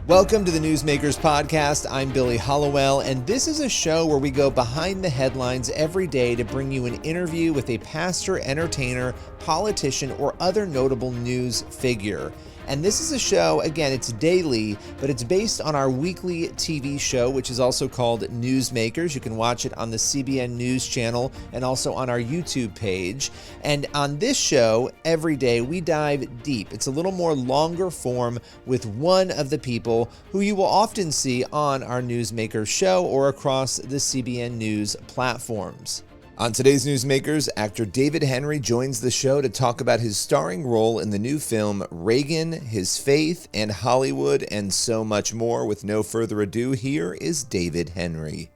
Welcome to the Newsmakers podcast. I'm Billy Hollowell, and this is a show where we go behind the headlines every day to bring you an interview with a pastor, entertainer, politician, or other notable news figure. And this is a show, again, it's daily, but it's based on our weekly TV show, which is also called Newsmakers. You can watch it on the CBN News channel and also on our YouTube page. And on this show, every day, we dive deep. It's a little more longer form with one of the people who you will often see on our Newsmakers show or across the CBN News platforms. On today's Newsmakers, actor David Henrie joins the show to talk about his starring role in the new film Reagan, his faith, and Hollywood, and so much more. With no further ado, here is David Henrie.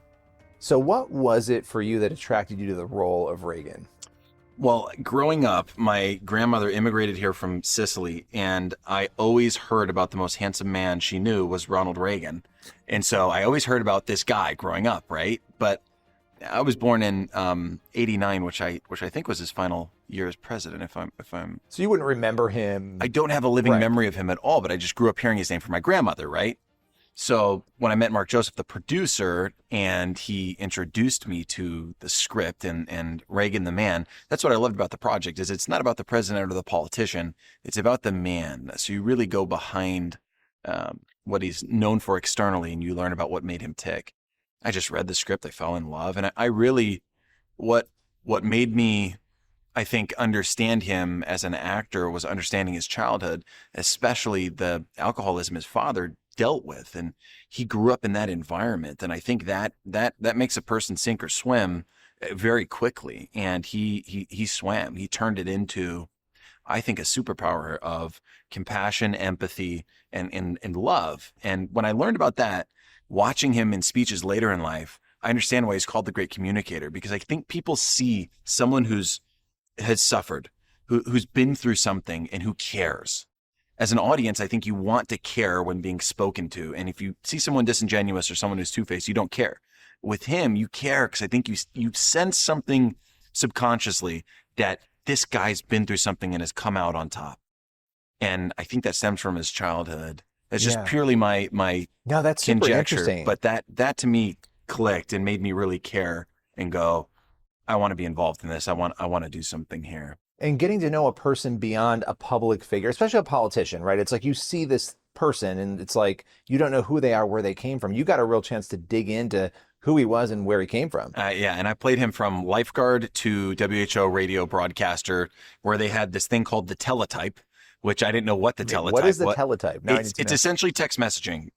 So what was it for you that attracted you to the role of Reagan? Well, growing up, my grandmother immigrated here from Sicily, and I always heard about the most handsome man she knew was Ronald Reagan. And so I always heard about this guy growing up, right? But I was born in '89, which I think was his final year as president. If I'm So you wouldn't remember him? I don't have a living memory of him at all, but I just grew up hearing his name from my grandmother, right? So when I met Mark Joseph, the producer, and he introduced me to the script and Reagan the man, that's what I loved about the project. Is it's not about the president or the politician, it's about the man. So you really go behind what he's known for externally, and you learn about what made him tick. I just read the script, I fell in love, and I really, what made me, I think, understand him as an actor was understanding his childhood, especially the alcoholism his father dealt with, and he grew up in that environment, and I think that makes a person sink or swim very quickly, and he swam. He turned it into, I think, a superpower of compassion, empathy, and love. And when I learned about that, watching him in speeches later in life, I understand why he's called the great communicator, because I think people see someone has suffered, who's been through something and who cares. As an audience, I think you want to care when being spoken to. And if you see someone disingenuous or someone who's two-faced, you don't care. With him, you care because I think you sense something subconsciously that this guy's been through something and has come out on top. And I think that stems from his childhood. It's just purely my No, that's super conjecture, interesting. but that to me clicked and made me really care and go, I want to be involved in this. I want to do something here. And getting to know a person beyond a public figure, especially a politician, right? It's like you see this person and it's like you don't know who they are, where they came from. You got a real chance to dig into who he was and where he came from. Yeah, and I played him from lifeguard to WHO radio broadcaster, where they had this thing called the teletype, which I didn't know what the teletype was. What is the teletype? Now it's essentially text messaging,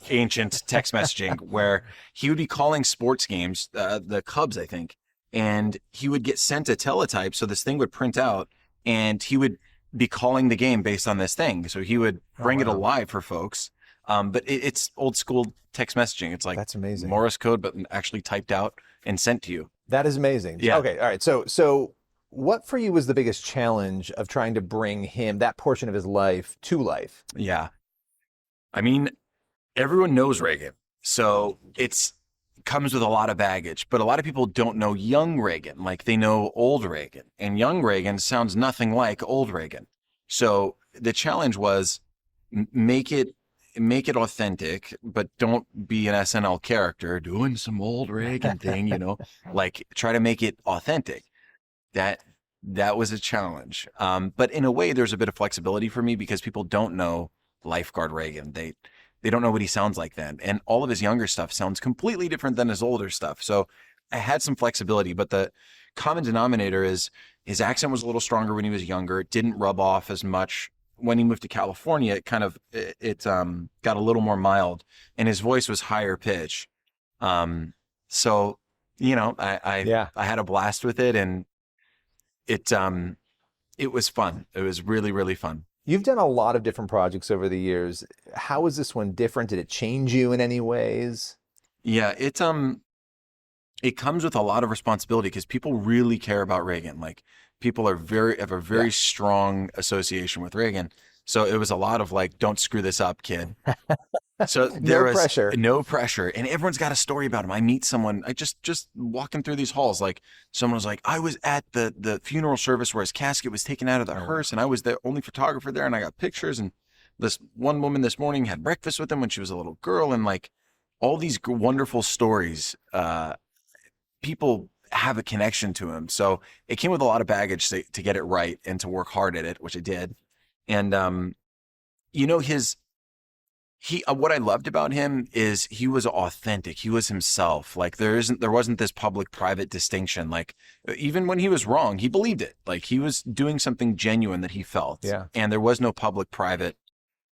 ancient text messaging, where he would be calling sports games, the Cubs, I think, and he would get sent a teletype, so this thing would print out, and he would be calling the game based on this thing. So he would bring it alive for folks. But it's old school text messaging. It's like that's amazing. Morse code, but actually typed out and sent to you. That is amazing. Yeah. Okay. All right. So what for you was the biggest challenge of trying to bring him, that portion of his life, to life? Yeah. I mean, everyone knows Reagan. So it comes with a lot of baggage, but a lot of people don't know young Reagan, like they know old Reagan. And young Reagan sounds nothing like old Reagan. So the challenge was make it authentic, but don't be an SNL character doing some old Reagan thing, like try to make it authentic. That was a challenge. But in a way, there's a bit of flexibility for me because people don't know lifeguard Reagan. They don't know what he sounds like then. And all of his younger stuff sounds completely different than his older stuff. So I had some flexibility, but the common denominator is his accent was a little stronger when he was younger. It didn't rub off as much. When he moved to California, it got a little more mild, and his voice was higher pitch. So, I had a blast with it, and it was fun. It was really, really fun. You've done a lot of different projects over the years. How is this one different? Did it change you in any ways? Yeah, it comes with a lot of responsibility because people really care about Reagan. Like people have a very strong association with Reagan. So it was a lot of like, don't screw this up, kid. So there was no pressure, and everyone's got a story about him. I meet someone, I just walking through these halls, like someone was like, I was at the funeral service where his casket was taken out of the hearse, and I was the only photographer there, and I got pictures, and this one woman this morning had breakfast with him when she was a little girl, and like all these wonderful stories. People have a connection to him. So it came with a lot of baggage to get it right and to work hard at it, which I did. And, you know, what I loved about him is he was authentic. He was himself. Like there wasn't this public private distinction. Like even when he was wrong, he believed it. Like he was doing something genuine that he felt. Yeah. And there was no public private.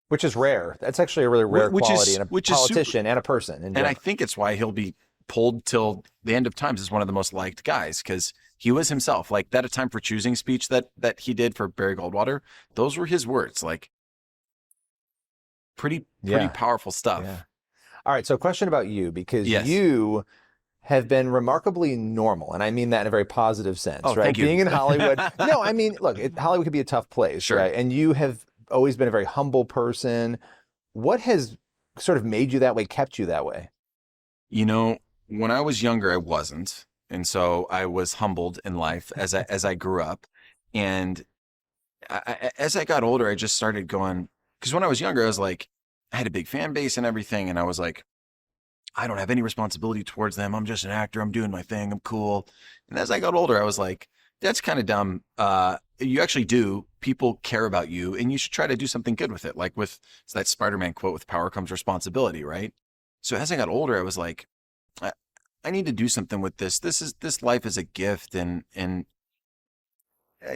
Which is rare. That's actually a really rare quality in a politician and a person. And I think it's why he'll be pulled till the end of times as one of the most liked guys, because he was himself. Like that A Time for Choosing speech that he did for Barry Goldwater, those were his words. Like pretty powerful stuff. Yeah. All right, so a question about you, because you have been remarkably normal, and I mean that in a very positive sense, right? Thank you. Being in Hollywood. No, I mean, look, Hollywood could be a tough place, sure. Right? And you have always been a very humble person. What has sort of made you that way, kept you that way? You know, when I was younger, I wasn't. And so I was humbled in life as I grew up. And as I got older, I just started going, because when I was younger, I was like, I had a big fan base and everything. And I was like, I don't have any responsibility towards them. I'm just an actor. I'm doing my thing. I'm cool. And as I got older, I was like, that's kind of dumb. You actually do. People care about you, and you should try to do something good with it. Like it's that Spider-Man quote, with power comes responsibility, right? So as I got older, I was like, I need to do something with this. This life is a gift, and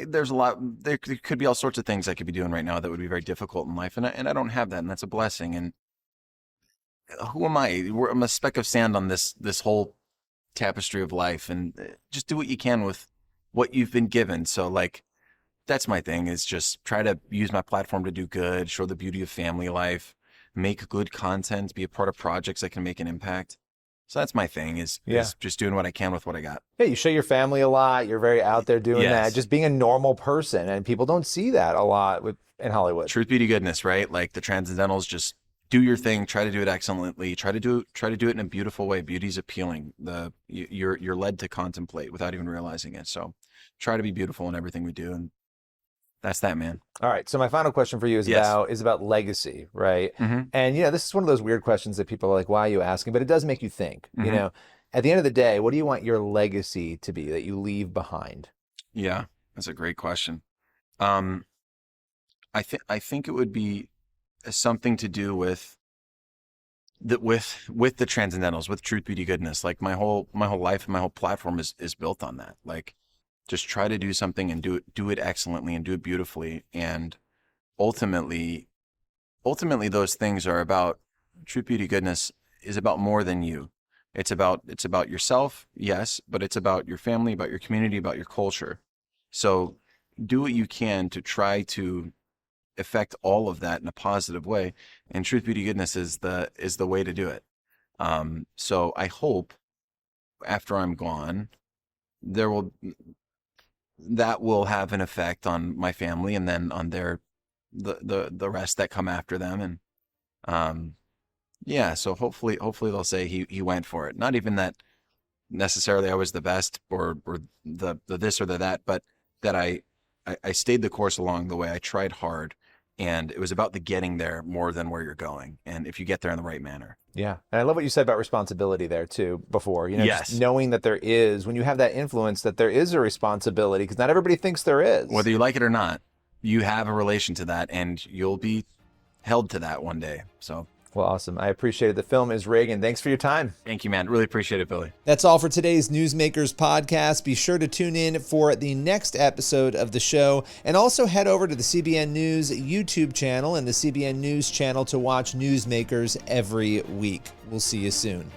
there's a lot. There could be all sorts of things I could be doing right now that would be very difficult in life, and I don't have that, and that's a blessing. And who am I? I'm a speck of sand on this whole tapestry of life, and just do what you can with what you've been given. So like, that's my thing, is just try to use my platform to do good, show the beauty of family life, make good content, be a part of projects that can make an impact. So that's my thing, is just doing what I can with what I got. Yeah, you show your family a lot. You're very out there doing that, just being a normal person. And people don't see that a lot in Hollywood. Truth be to goodness, right? Like the Transcendentals, just do your thing, try to do it excellently, try to do it in a beautiful way. Beauty's appealing. You're led to contemplate without even realizing it. So try to be beautiful in everything we do. And that's that, man. All right. So my final question for you is about legacy, right? Mm-hmm. And this is one of those weird questions that people are like, why are you asking? But it does make you think. Mm-hmm. At the end of the day, what do you want your legacy to be that you leave behind? Yeah, that's a great question. I think it would be something to do with the Transcendentals, with Truth, Beauty, Goodness. Like my whole life and my whole platform is built on that. Like, just try to do something and do it excellently and do it beautifully. And ultimately those things are about, Truth, Beauty, Goodness is about more than you. It's about yourself, yes, but it's about your family, about your community, about your culture. So do what you can to try to affect all of that in a positive way. And Truth, Beauty, Goodness is the way to do it. So I hope after I'm gone, that will have an effect on my family, and then on the rest that come after them. And so hopefully they'll say he went for it. Not even that necessarily I was the best or the this or the that, but that I stayed the course along the way. I tried hard, and it was about the getting there more than where you're going. And if you get there in the right manner. Yeah. And I love what you said about responsibility there too before, yes. Just knowing that there is, when you have that influence, that there is a responsibility, because not everybody thinks there is. Whether you like it or not, you have a relation to that, and you'll be held to that one day. So. Well, awesome. I appreciate it. The film is Reagan. Thanks for your time. Thank you, man. Really appreciate it, Billy. That's all for today's Newsmakers podcast. Be sure to tune in for the next episode of the show, and also head over to the CBN News YouTube channel and the CBN News channel to watch Newsmakers every week. We'll see you soon.